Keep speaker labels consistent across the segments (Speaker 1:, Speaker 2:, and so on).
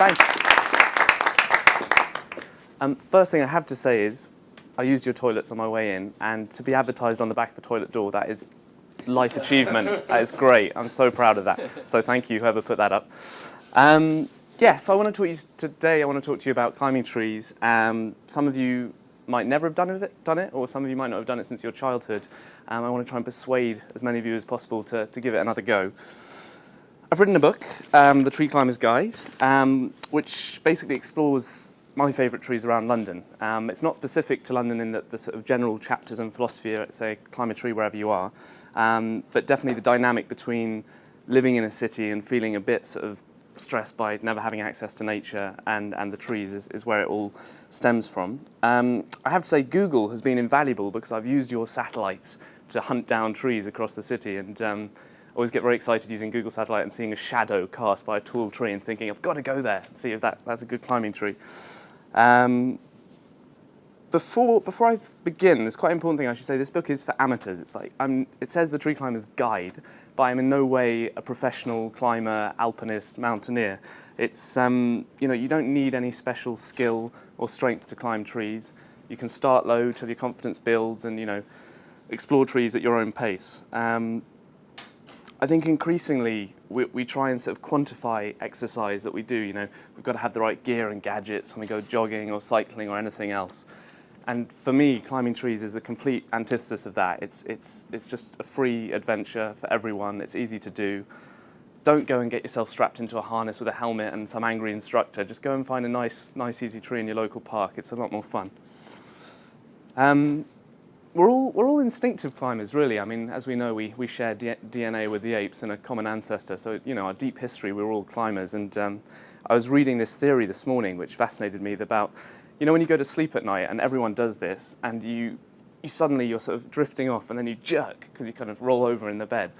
Speaker 1: Thanks. First thing I have to say is, I used your toilets on my way in, and to be advertised on the back of a toilet door, that is life achievement. That is great. I'm so proud of that. So thank you, whoever put that up. So I want to talk to you today. I want to talk to you about climbing trees. Some of you might never have done it, or some of you might not have done it since your childhood. I want to try and persuade as many of you as possible to give it another go. I've written a book, The Tree Climber's Guide, which basically explores my favourite trees around London. It's not specific to London in the sort of general chapters and philosophy, say, climb a tree wherever you are, but definitely the dynamic between living in a city and feeling a bit sort of stressed by never having access to nature and the trees is where it all stems from. I have to say Google has been invaluable because I've used your satellites to hunt down trees across the city, and I always get very excited using Google Satellite and seeing a shadow cast by a tall tree and thinking, I've got to go there and see if that's a good climbing tree. Before I begin, there's quite an important thing I should say. This book is for amateurs. It's like it says The Tree Climber's Guide, but I'm in no way a professional climber, alpinist, mountaineer. It's you don't need any special skill or strength to climb trees. You can start low till your confidence builds, and explore trees at your own pace. I think increasingly we try and sort of quantify exercise that we do. We've got to have the right gear and gadgets when we go jogging or cycling or anything else. And for me, climbing trees is the complete antithesis of that. It's just a free adventure for everyone. It's easy to do. Don't go and get yourself strapped into a harness with a helmet and some angry instructor. Just go and find a nice easy tree in your local park. It's a lot more fun. We're all instinctive climbers, really. I mean, as we know, we share DNA with the apes and a common ancestor. So, our deep history, we're all climbers. And I was reading this theory this morning, which fascinated me, about, when you go to sleep at night, and everyone does this, and you suddenly, you're sort of drifting off, and then you jerk, because you kind of roll over in the bed.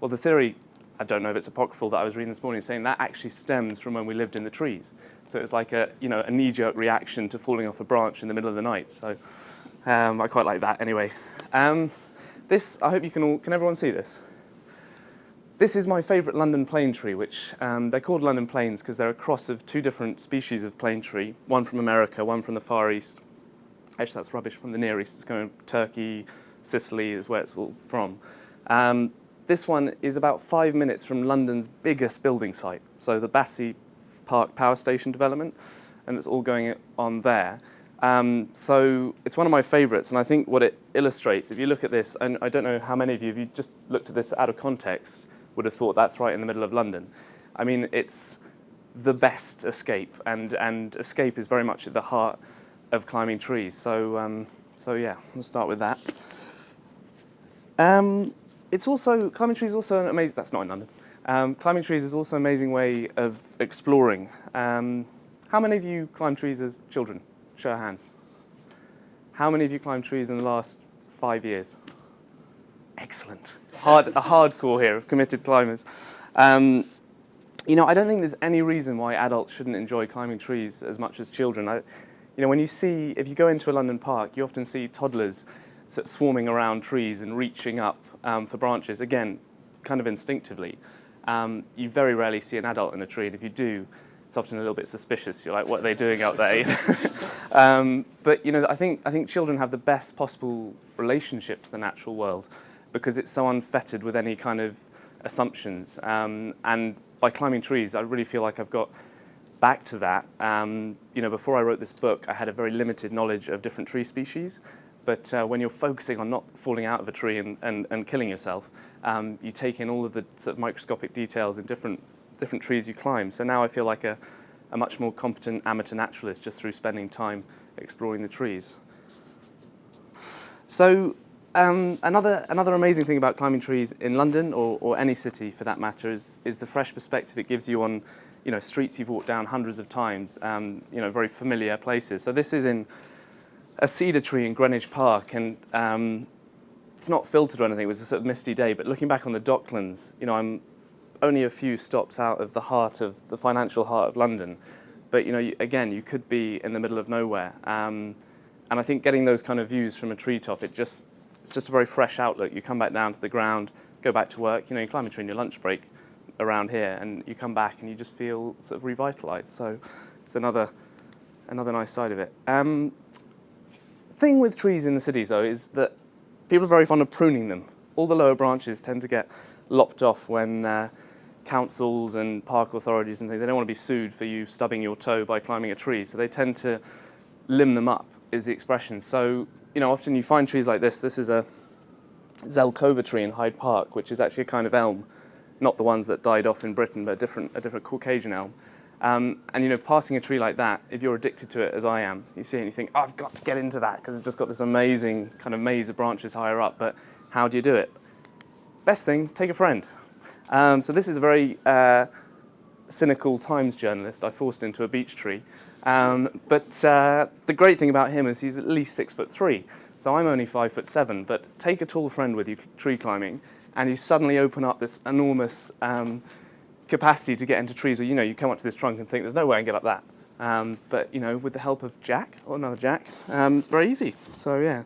Speaker 1: Well, the theory, I don't know if it's apocryphal, that I was reading this morning, saying that actually stems from when we lived in the trees. So it's like a knee-jerk reaction to falling off a branch in the middle of the night. So I quite like that anyway. This, I hope can everyone see this? This is my favourite London plane tree, which they're called London planes because they're a cross of two different species of plane tree, one from America, one from the Far East. Actually, that's rubbish, from the Near East. It's going to Turkey, Sicily is where it's all from. This one is about 5 minutes from London's biggest building site, so the Battersea Park Power Station development, and it's all going on there. So it's one of my favourites, and I think what it illustrates, if you look at this, and I don't know how many of you, if you just looked at this out of context, would have thought that's right in the middle of London. I mean, it's the best escape, and escape is very much at the heart of climbing trees. So yeah, we'll start with that. Climbing trees is also an amazing, that's not in London. Climbing trees is also an amazing way of exploring. How many of you climbed trees as children? Show of hands. How many of you climbed trees in the last 5 years? Excellent. A hardcore here of committed climbers. I don't think there's any reason why adults shouldn't enjoy climbing trees as much as children. If you go into a London park, you often see toddlers sort of swarming around trees and reaching up for branches, again, kind of instinctively. You very rarely see an adult in a tree, and if you do, it's often a little bit suspicious. You're like, what are they doing out there? But I think children have the best possible relationship to the natural world because it's so unfettered with any kind of assumptions. And by climbing trees, I really feel like I've got back to that. Before I wrote this book, I had a very limited knowledge of different tree species. But when you're focusing on not falling out of a tree and killing yourself, you take in all of the sort of microscopic details in different trees you climb. So now I feel like a much more competent amateur naturalist just through spending time exploring the trees. So another amazing thing about climbing trees in London or any city for that matter is the fresh perspective it gives you on streets you've walked down hundreds of times, very familiar places. So this is in a cedar tree in Greenwich Park, and it's not filtered or anything. It was a sort of misty day, but looking back on the Docklands, I'm only a few stops out of the financial heart of London. But you could be in the middle of nowhere. And I think getting those kind of views from a treetop, it's just a very fresh outlook. You come back down to the ground, go back to work. You climb a tree in your lunch break. around here, and you come back and you just feel sort of revitalised. So it's another nice side of it. Thing with trees in the cities, though, is that people are very fond of pruning them. All the lower branches tend to get lopped off when councils and park authorities and things, they don't want to be sued for you stubbing your toe by climbing a tree, so they tend to limb them up, is the expression. So, often you find trees like this. This is a Zelkova tree in Hyde Park, which is actually a kind of elm, not the ones that died off in Britain, but a different Caucasian elm. And passing a tree like that, if you're addicted to it, as I am, you see it and you think, oh, I've got to get into that because it's just got this amazing kind of maze of branches higher up, but how do you do it? Best thing, take a friend. So this is a very cynical Times journalist I forced into a beech tree. But the great thing about him is he's at least 6'3", so I'm only 5'7". But take a tall friend with you tree climbing, and you suddenly open up this enormous capacity to get into trees. Or you come up to this trunk and think, there's no way I can get up that. But with the help of Jack or another Jack, it's very easy. So yeah,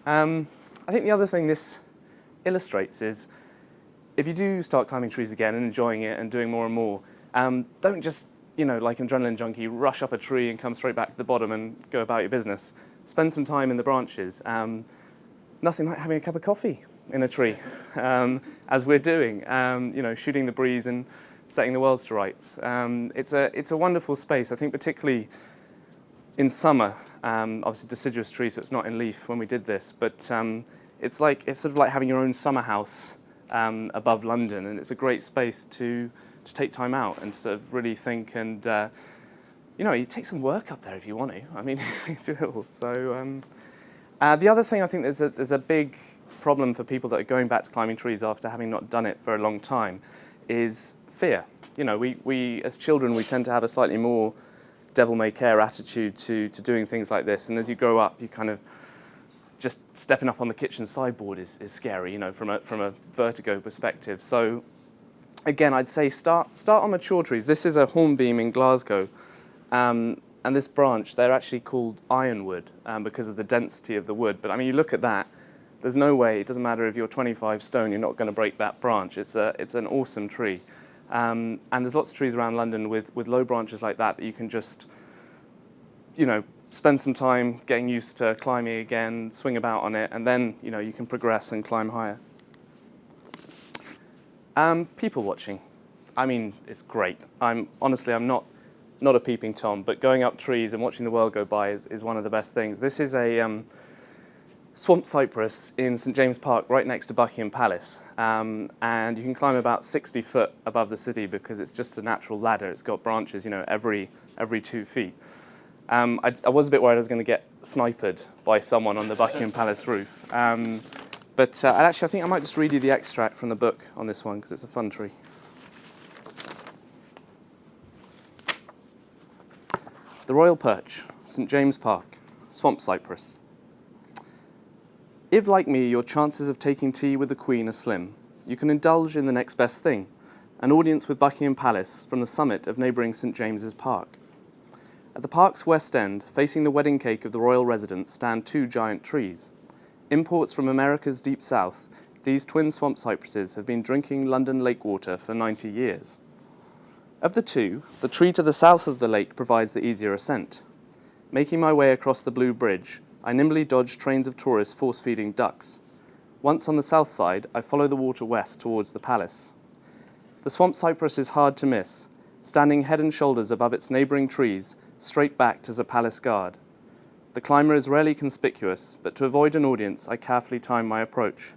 Speaker 1: I think the other thing this illustrates is, if you do start climbing trees again and enjoying it and doing more and more, don't just, like an adrenaline junkie, rush up a tree and come straight back to the bottom and go about your business. Spend some time in the branches. Nothing like having a cup of coffee in a tree, as we're doing, shooting the breeze and setting the world to rights. It's a wonderful space, I think, particularly in summer. Obviously deciduous tree, so it's not in leaf when we did this, but it's sort of like having your own summer house above London, and it's a great space to take time out and sort of really think, and you take some work up there if you want to. I mean, you do it all. So the other thing, I think there's a big problem for people that are going back to climbing trees after having not done it for a long time, is fear. We as children, we tend to have a slightly more devil-may-care attitude to doing things like this, and as you grow up, you kind of just stepping up on the kitchen sideboard is scary, from a vertigo perspective. So again, I'd say start on mature trees. This is a hornbeam in Glasgow, and this branch, they're actually called ironwood because of the density of the wood. But I mean, you look at that, there's no way, it doesn't matter if you're 25 stone, you're not going to break that branch. It's an awesome tree. And there's lots of trees around London with low branches like that you can just, spend some time getting used to climbing again, swing about on it, and then, you can progress and climb higher. People watching. I mean, it's great. I'm not a peeping Tom, but going up trees and watching the world go by is one of the best things. This is a swamp cypress in St James Park, right next to Buckingham Palace. And you can climb about 60 foot above the city because it's just a natural ladder. It's got branches, every 2 feet. I was a bit worried I was going to get sniped by someone on the Buckingham Palace roof. But actually, I think I might just read you the extract from the book on this one because it's a fun tree. The Royal Perch, St James Park, swamp cypress. If, like me, your chances of taking tea with the Queen are slim, you can indulge in the next best thing, an audience with Buckingham Palace from the summit of neighbouring St James's Park. At the park's west end, facing the wedding cake of the royal residence, stand 2 giant trees. Imports from America's deep south, these twin swamp cypresses have been drinking London lake water for 90 years. Of the 2, the tree to the south of the lake provides the easier ascent. Making my way across the Blue Bridge, I nimbly dodge trains of tourists force-feeding ducks. Once on the south side, I follow the water west towards the palace. The swamp cypress is hard to miss, standing head and shoulders above its neighbouring trees, straight backed as a palace guard. The climber is rarely conspicuous, but to avoid an audience, I carefully time my approach.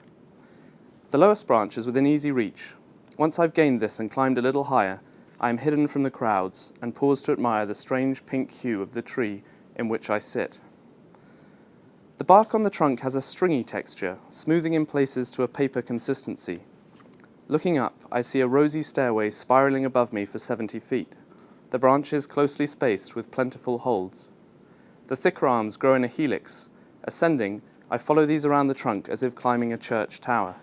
Speaker 1: The lowest branch is within easy reach. Once I've gained this and climbed a little higher, I am hidden from the crowds and pause to admire the strange pink hue of the tree in which I sit. The bark on the trunk has a stringy texture, smoothing in places to a paper consistency. Looking up, I see a rosy stairway spiralling above me for 70 feet, the branches closely spaced with plentiful holds. The thicker arms grow in a helix. Ascending, I follow these around the trunk as if climbing a church tower.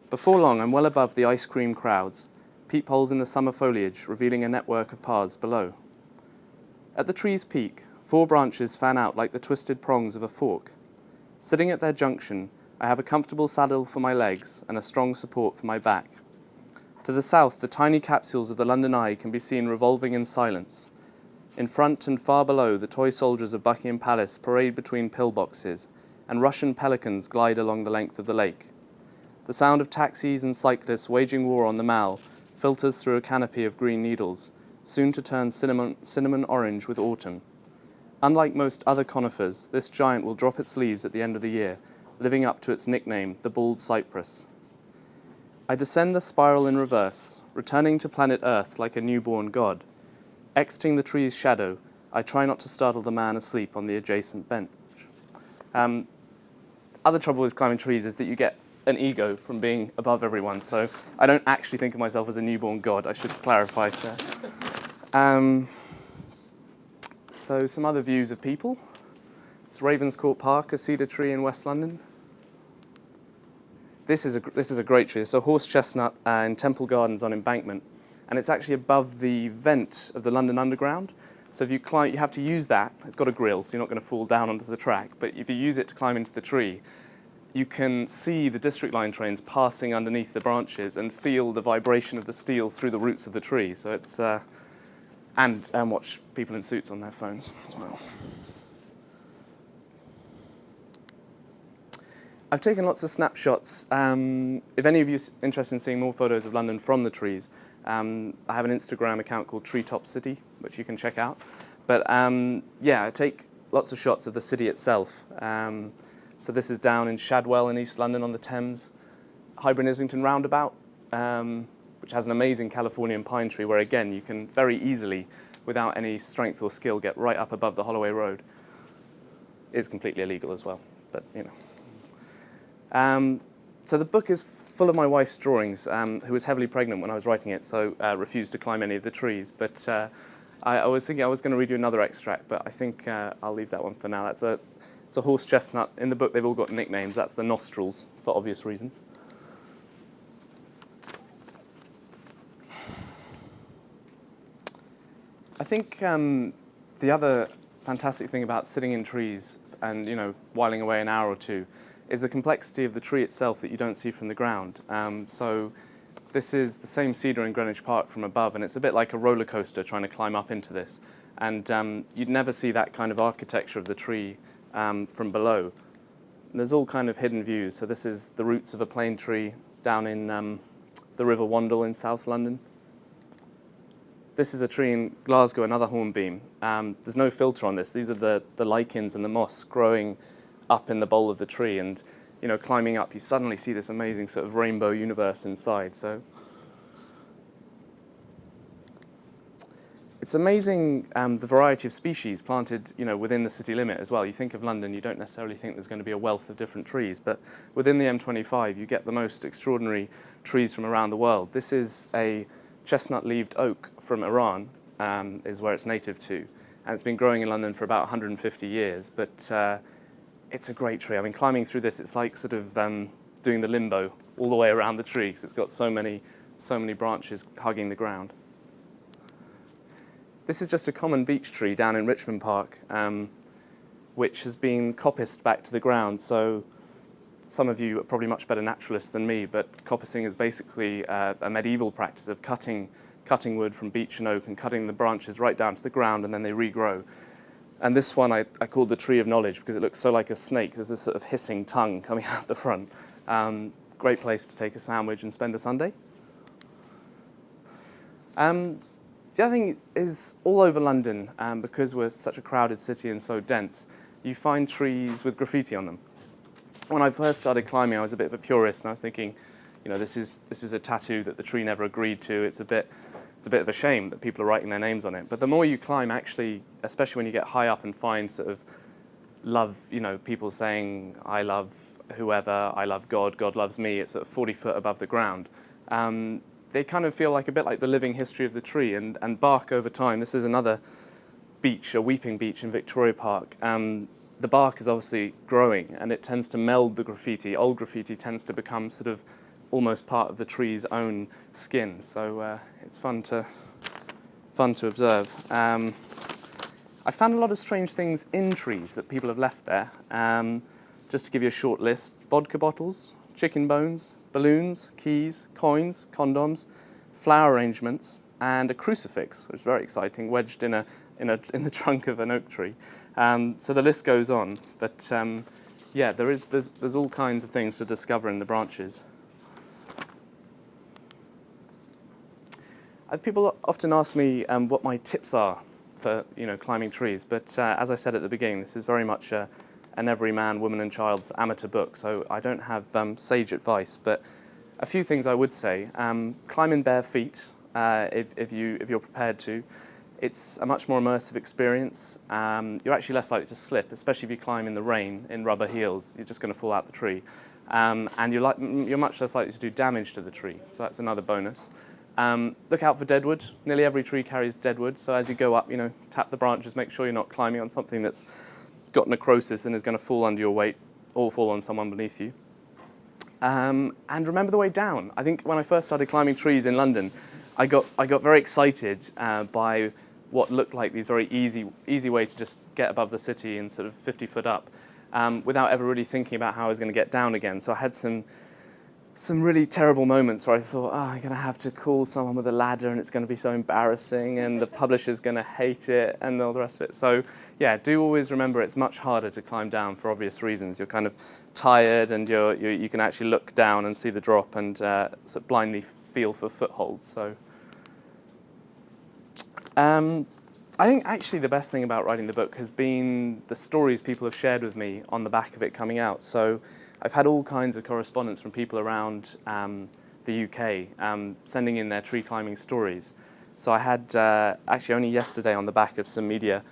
Speaker 1: Before long, I'm well above the ice cream crowds, peepholes in the summer foliage revealing a network of paths below. At the tree's peak, 4 branches fan out like the twisted prongs of a fork. Sitting at their junction, I have a comfortable saddle for my legs and a strong support for my back. To the south, the tiny capsules of the London Eye can be seen revolving in silence. In front and far below, the toy soldiers of Buckingham Palace parade between pillboxes, and Russian pelicans glide along the length of the lake. The sound of taxis and cyclists waging war on the Mall filters through a canopy of green needles, soon to turn cinnamon orange with autumn. Unlike most other conifers, this giant will drop its leaves at the end of the year, living up to its nickname, the bald cypress. I descend the spiral in reverse, returning to planet Earth like a newborn god. Exiting the tree's shadow, I try not to startle the man asleep on the adjacent bench. Other trouble with climbing trees is that you get an ego from being above everyone, so I don't actually think of myself as a newborn god, I should clarify there. So some other views of people. It's Ravenscourt Park, a cedar tree in West London. This is a great tree. It's a horse chestnut in Temple Gardens on Embankment, and it's actually above the vent of the London Underground. So if you climb, you have to use that. It's got a grill, so you're not going to fall down onto the track. But if you use it to climb into the tree, you can see the District Line trains passing underneath the branches and feel the vibration of the steels through the roots of the tree. So it's and watch people in suits on their phones as well. I've taken lots of snapshots. If any of you are interested in seeing more photos of London from the trees, I have an Instagram account called Treetop City, which you can check out. But yeah, I take lots of shots of the city itself. So this is down in Shadwell in East London on the Thames, Highbury Islington roundabout, which has an amazing Californian pine tree where, again, you can very easily, without any strength or skill, get right up above the Holloway Road. It's completely illegal as well, but you know. So the book is full of my wife's drawings, who was heavily pregnant when I was writing it, so refused to climb any of the trees. But I was thinking I was going to read you another extract, but I think I'll leave that one for now. It's a horse chestnut. In the book, they've all got nicknames. That's the nostrils, for obvious reasons. I think the other fantastic thing about sitting in trees and, you know, whiling away an hour or two is the complexity of the tree itself that you don't see from the ground. So this is the same cedar in Greenwich Park from above, and it's a bit like a roller coaster trying to climb up into this. And you'd never see that kind of architecture of the tree from below. There's all kind of hidden views. So this is the roots of a plane tree down in the River Wandle in South London. This is a tree in Glasgow, another hornbeam. There's no filter on this. These are the lichens and the moss growing up in the bole of the tree, and you know, climbing up, you suddenly see this amazing sort of rainbow universe inside. So it's amazing the variety of species planted, you know, within the city limit as well. You think of London, you don't necessarily think there's going to be a wealth of different trees, but within the M25, you get the most extraordinary trees from around the world. This is a Chestnut Leaved Oak from Iran, is where it's native to, and it's been growing in London for about 150 years. But it's a great tree. I mean, climbing through this, it's like sort of doing the limbo all the way around the tree because it's got so many branches hugging the ground. This is just a common beech tree down in Richmond Park, which has been coppiced back to the ground. So some of you are probably much better naturalists than me, but coppicing is basically a medieval practice of cutting wood from beech and oak and cutting the branches right down to the ground, and then they regrow. And this one I called the Tree of Knowledge because it looks so like a snake. There's this sort of hissing tongue coming out the front. Great place to take a sandwich and spend a Sunday. The other thing is all over London, because we're such a crowded city and so dense, you find trees with graffiti on them. When I first started climbing, I was a bit of a purist, and I was thinking, you know, this is a tattoo that the tree never agreed to. It's a bit of a shame that people are writing their names on it. But the more you climb, actually, especially when you get high up and find sort of love, you know, people saying, I love whoever, I love God, God loves me, it's sort of 40 foot above the ground. They kind of feel like a bit like the living history of the tree, and bark over time. This is another beech, a weeping beech in Victoria Park. The bark is obviously growing, and it tends to meld the graffiti. Old graffiti tends to become sort of almost part of the tree's own skin. So it's fun to observe. I found a lot of strange things in trees that people have left there. Just to give you a short list: vodka bottles, chicken bones, balloons, keys, coins, condoms, flower arrangements, and a crucifix, which is very exciting, wedged in the trunk of an oak tree. So the list goes on, but yeah, there's all kinds of things to discover in the branches. People often ask me what my tips are for climbing trees, but as I said at the beginning, this is very much an every man, woman and child's amateur book, so I don't have sage advice, but a few things I would say. Climb in bare feet if you're prepared to. It's a much more immersive experience. You're actually less likely to slip, especially if you climb in the rain in rubber heels. You're just going to fall out the tree. And you're much less likely to do damage to the tree, so that's another bonus. Look out for deadwood. Nearly every tree carries deadwood, so as you go up, tap the branches, make sure you're not climbing on something that's got necrosis and is going to fall under your weight or fall on someone beneath you. And remember the way down. I think when I first started climbing trees in London, I got very excited by what looked like these very easy way to just get above the city and sort of 50 foot up without ever really thinking about how I was going to get down again. So I had some really terrible moments where I thought, I'm going to have to call someone with a ladder and it's going to be so embarrassing and the publisher's going to hate it and all the rest of it. So yeah, do always remember it's much harder to climb down for obvious reasons. You're kind of tired and you can actually look down and see the drop and sort of blindly feel for footholds. So I think actually the best thing about writing the book has been the stories people have shared with me on the back of it coming out. So I've had all kinds of correspondence from people around the UK sending in their tree climbing stories. So I had, actually only yesterday on the back of some media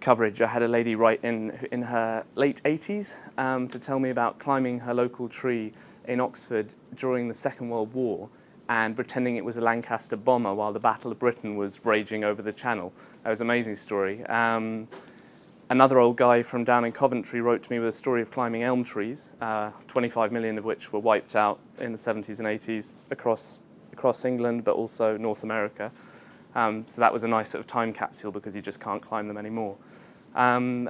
Speaker 1: coverage, I had a lady write in her late 80s to tell me about climbing her local tree in Oxford during the Second World War and pretending it was a Lancaster bomber while the Battle of Britain was raging over the Channel. That was an amazing story. Another old guy from down in Coventry wrote to me with a story of climbing elm trees, 25 million of which were wiped out in the 70s and 80s across England, but also North America. So that was a nice sort of time capsule because you just can't climb them anymore. And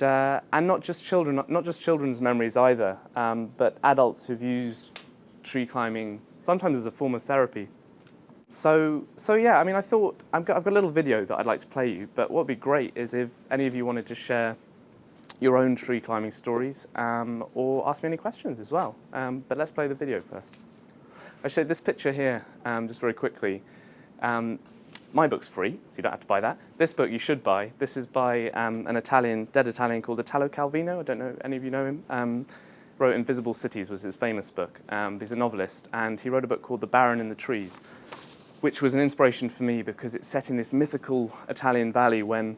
Speaker 1: not just children, not just children's memories either, but adults who've used tree climbing sometimes as a form of therapy. So yeah, I mean, I thought I've got a little video that I'd like to play you, but what would be great is if any of you wanted to share your own tree climbing stories or ask me any questions as well. But let's play the video first. I show this picture here, just very quickly. My book's free, so you don't have to buy that. This book you should buy. This is by an dead Italian called Italo Calvino. I don't know, any of you know him? Wrote Invisible Cities was his famous book. He's a novelist, and he wrote a book called The Baron in the Trees, which was an inspiration for me because it's set in this mythical Italian valley when,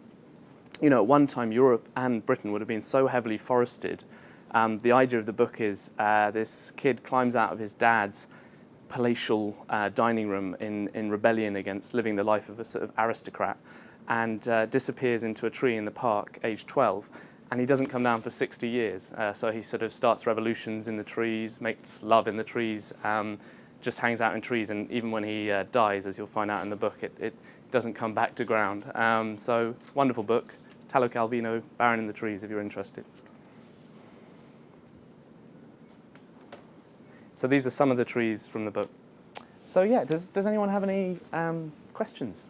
Speaker 1: at one time Europe and Britain would have been so heavily forested. The idea of the book is this kid climbs out of his dad's palatial dining room in rebellion against living the life of a sort of aristocrat and disappears into a tree in the park, aged 12. And he doesn't come down for 60 years. So he sort of starts revolutions in the trees, makes love in the trees, just hangs out in trees, and even when he dies, as you'll find out in the book, it doesn't come back to ground. So, wonderful book, Italo Calvino, Baron in the Trees, if you're interested. So these are some of the trees from the book. So yeah, does anyone have any questions?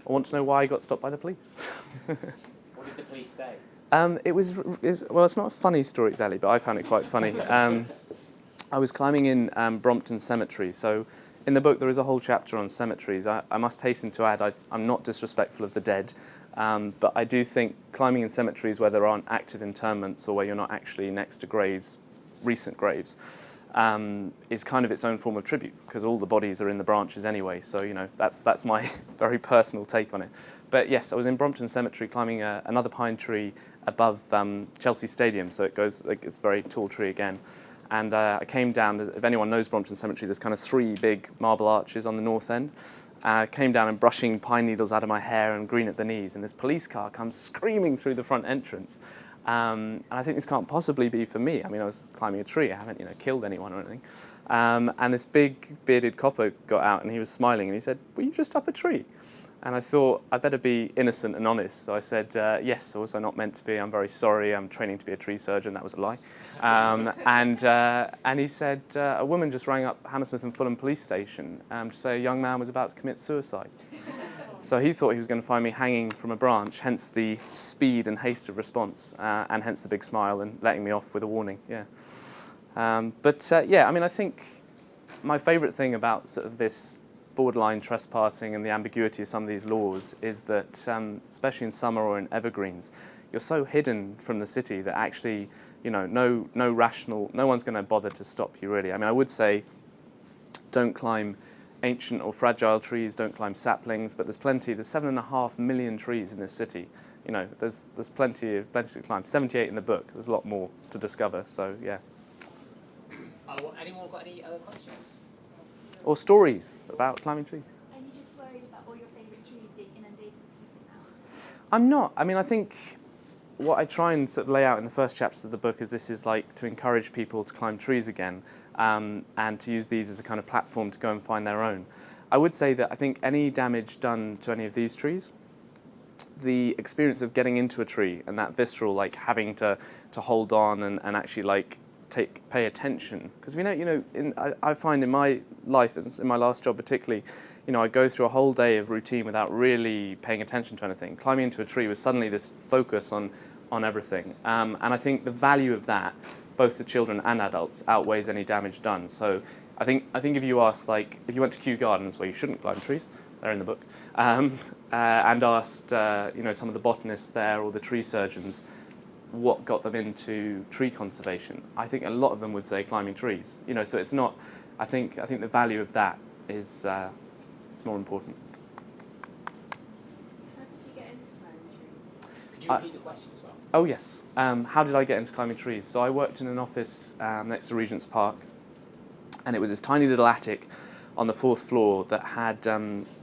Speaker 1: I want to know why I got stopped by the police.
Speaker 2: What did the police say?
Speaker 1: Well, it's not a funny story exactly, but I found it quite funny. I was climbing in Brompton Cemetery. So in the book, there is a whole chapter on cemeteries. I must hasten to add, I'm not disrespectful of the dead, but I do think climbing in cemeteries where there aren't active interments or where you're not actually next to graves, recent graves, is kind of its own form of tribute because all the bodies are in the branches anyway. So, that's my very personal take on it. But yes, I was in Brompton Cemetery climbing another pine tree above Chelsea Stadium. So it's a very tall tree again. And I came down, if anyone knows Brompton Cemetery, there's kind of 3 big marble arches on the north end. I came down and brushing pine needles out of my hair and green at the knees, and this police car comes screaming through the front entrance. And I think this can't possibly be for me. I mean, I was climbing a tree, I haven't killed anyone or anything. And this big bearded copper got out and he was smiling and he said, "Were you just up a tree?" And I thought, I better be innocent and honest. So I said, yes, also not meant to be. I'm very sorry. I'm training to be a tree surgeon. That was a lie. And he said, a woman just rang up Hammersmith and Fulham police station to say a young man was about to commit suicide. So he thought he was going to find me hanging from a branch, hence the speed and haste of response, and hence the big smile and letting me off with a warning. Yeah. Yeah, I mean, I think my favourite thing about sort of this borderline trespassing and the ambiguity of some of these laws is that, especially in summer or in evergreens, you're so hidden from the city that actually, no one's going to bother to stop you really. I mean, I would say, don't climb ancient or fragile trees, don't climb saplings, but there's 7.5 million trees in this city. There's plenty to climb. 78 in the book. There's a lot more to discover. So yeah.
Speaker 2: Anyone got any other questions?
Speaker 1: Or stories about climbing trees.
Speaker 3: Are you just worried about all your favourite trees being inundated with people now?
Speaker 1: I'm not. I mean, I think what I try and sort of lay out in the first chapters of the book is this is like to encourage people to climb trees again, and to use these as a kind of platform to go and find their own. I would say that I think any damage done to any of these trees, the experience of getting into a tree and that visceral, like having to hold on and actually like pay attention, because I find in my life, and in my last job particularly, I go through a whole day of routine without really paying attention to anything. Climbing into a tree was suddenly this focus on everything, and I think the value of that, both to children and adults, outweighs any damage done. So I think if you asked, like, if you went to Kew Gardens, where you shouldn't climb trees, they're in the book, and asked some of the botanists there or the tree surgeons what got them into tree conservation, I think a lot of them would say climbing trees. So it's not. I think the value of that is it's more important.
Speaker 3: How did you get into climbing trees?
Speaker 2: Could you repeat the question as well?
Speaker 1: Oh yes. How did I get into climbing trees? So I worked in an office next to Regent's Park, and it was this tiny little attic on the 4th floor that had,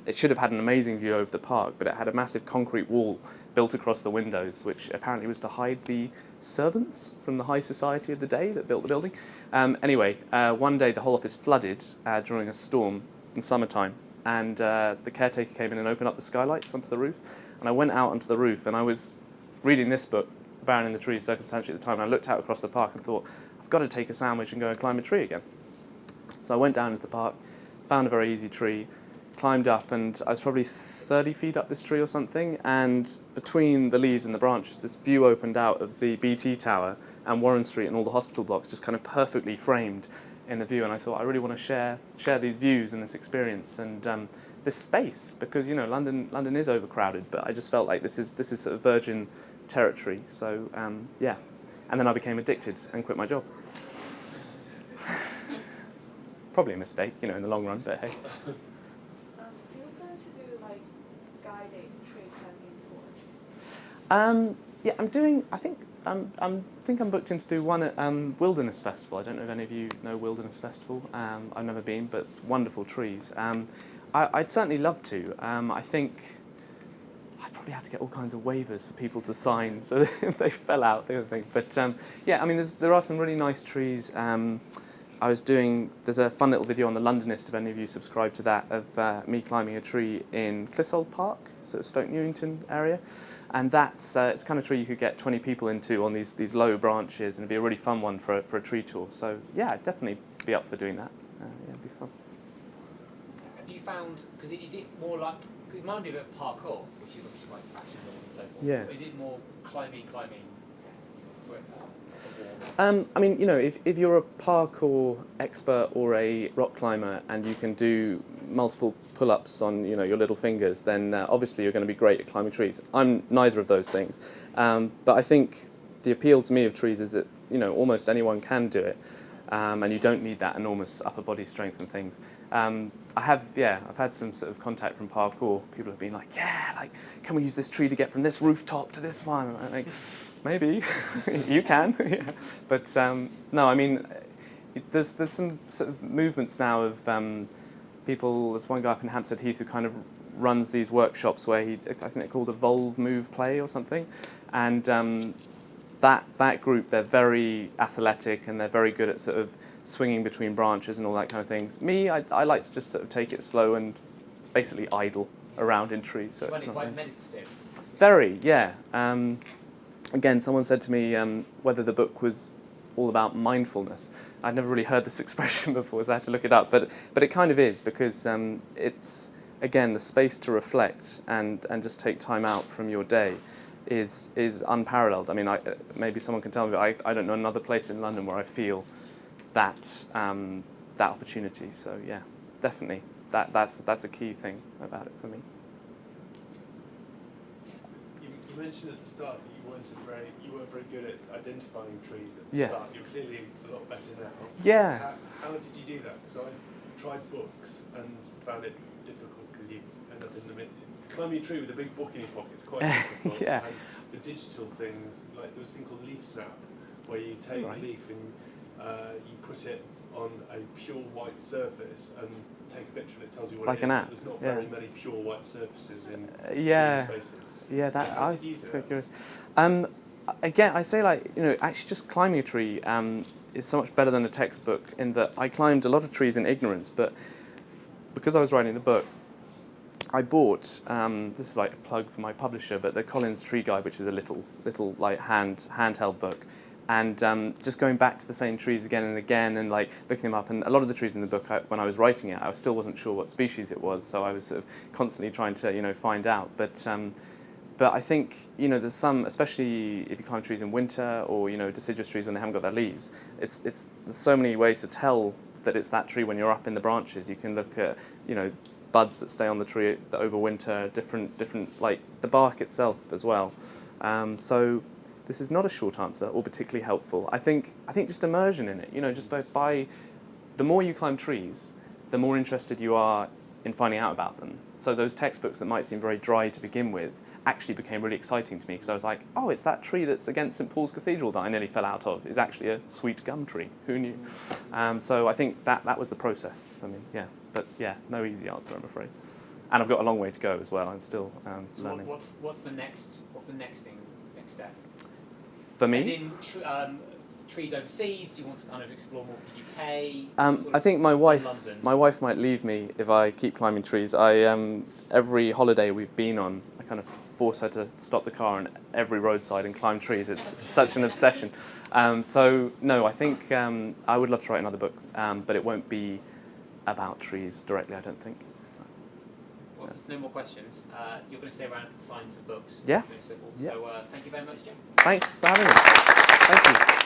Speaker 1: it should have had an amazing view over the park, but it had a massive concrete wall built across the windows, which apparently was to hide the servants from the high society of the day that built the building. Anyway, one day the whole office flooded during a storm in summertime, and the caretaker came in and opened up the skylights onto the roof, and I went out onto the roof, and I was reading this book, Baron in the Trees, Circumstantially at the time, and I looked out across the park and thought, I've got to take a sandwich and go and climb a tree again. So I went down into the park, found a very easy tree, climbed up, and I was probably 30 feet up this tree or something, and between the leaves and the branches, this view opened out of the BT Tower and Warren Street and all the hospital blocks, just kind of perfectly framed in the view, and I thought I really want to share these views and this experience and this space, because London is overcrowded, but I just felt like this is sort of virgin territory. So yeah, and then I became addicted and quit my job. Probably a mistake, in the long run, but hey.
Speaker 4: Do you plan to do like guided tree climbing tours?
Speaker 1: Yeah, I'm doing. I think I'm booked in to do one at Wilderness Festival. I don't know if any of you know Wilderness Festival. I've never been, but wonderful trees. I'd certainly love to. I think I'd probably have to get all kinds of waivers for people to sign, so if they fell out, the other thing. But yeah, I mean, there are some really nice trees. There's a fun little video on the Londonist, if any of you subscribe to that, of me climbing a tree in Clissold Park, sort of Stoke Newington area. And that's it's the kind of tree you could get 20 people into on these low branches, and it'd be a really fun one for a tree tour. So yeah, I'd definitely be up for doing that. Yeah, it'd be fun.
Speaker 2: Have you found, because is it more like, it might be a bit of parkour, which is obviously quite fashionable and so forth.
Speaker 1: Yeah.
Speaker 2: Or is it more climbing?
Speaker 1: I mean, if you're a parkour expert or a rock climber and you can do multiple pull-ups on, your little fingers, then obviously you're going to be great at climbing trees. I'm neither of those things. But I think the appeal to me of trees is that, almost anyone can do it. And you don't need that enormous upper body strength and things. I've had some sort of contact from parkour. People have been like, can we use this tree to get from this rooftop to this one? And I'm like, maybe, you can. Yeah. But no, I mean, there's some sort of movements now of people. There's one guy up in Hampstead Heath who kind of runs these workshops where I think they're called Evolve Move Play or something, and that group, they're very athletic and they're very good at sort of swinging between branches and all that kind of things. Me, I like to just sort of take it slow and basically idle. around in trees. So
Speaker 2: You
Speaker 1: it's
Speaker 2: find it
Speaker 1: not
Speaker 2: quite
Speaker 1: really-
Speaker 2: meditative.
Speaker 1: Very, yeah. Again, someone said to me whether the book was all about mindfulness. I'd never really heard this expression before, so I had to look it up. But it kind of is, because it's, again, the space to reflect and just take time out from your day is unparalleled. I mean, maybe someone can tell me, but I don't know another place in London where I feel that that opportunity. So yeah, definitely, that's a key thing about it for me.
Speaker 5: You mentioned at the start that you weren't very good at identifying trees at the
Speaker 1: Yes.
Speaker 5: start. You're clearly a lot better now.
Speaker 1: Yeah.
Speaker 5: How did you do that? Because I tried books and found it difficult because you end up in the middle. Climbing a tree with a big book in your pocket is quite difficult.
Speaker 1: Yeah.
Speaker 5: And the digital things, like there was a thing called Leaf Snap, where you take
Speaker 1: Right.
Speaker 5: a leaf and you put it on a pure white surface and take a picture and it tells you what
Speaker 1: Like
Speaker 5: it is.
Speaker 1: an
Speaker 5: but
Speaker 1: app,
Speaker 5: There's not
Speaker 1: yeah.
Speaker 5: very many pure white surfaces in
Speaker 1: Yeah.
Speaker 5: green spaces.
Speaker 1: Yeah,
Speaker 5: So how did you do
Speaker 1: that's quite
Speaker 5: that?
Speaker 1: curious. Again, I say, like, actually just climbing a tree is so much better than a textbook in that I climbed a lot of trees in ignorance, but because I was writing the book, I bought, this is like a plug for my publisher, but the Collins Tree Guide, which is a little like handheld book, and just going back to the same trees again and again and like looking them up. And a lot of the trees in the book, when I was writing it, I still wasn't sure what species it was, so I was sort of constantly trying to find out. But I think there's some, especially if you climb trees in winter or deciduous trees when they haven't got their leaves. There's so many ways to tell that it's that tree when you're up in the branches. You can look at buds that stay on the tree that overwinter, different like the bark itself as well. So this is not a short answer or particularly helpful. I think just immersion in it. Just by the more you climb trees, the more interested you are in finding out about them. So those textbooks that might seem very dry to begin with actually became really exciting to me, because I was like, oh, it's that tree that's against St Paul's Cathedral that I nearly fell out of is actually a sweet gum tree. Who knew? So I think that was the process for me. Yeah, but yeah, no easy answer, I'm afraid. And I've got a long way to go as well. I'm still
Speaker 2: So
Speaker 1: learning.
Speaker 2: what's the next step?
Speaker 1: For me,
Speaker 2: As in trees overseas. Do you want to kind of explore more of the UK?
Speaker 1: I think my wife
Speaker 2: London?
Speaker 1: might leave me if I keep climbing trees. Every holiday we've been on, I kind of force her to stop the car on every roadside and climb trees. It's such an obsession. So no, I think I would love to write another book, but it won't be about trees directly, I don't think.
Speaker 2: Well, if there's no more questions, you're going to stay around and sign some books.
Speaker 1: Yeah.
Speaker 2: So thank you very much, Jim.
Speaker 1: Thanks for having me. Thank you.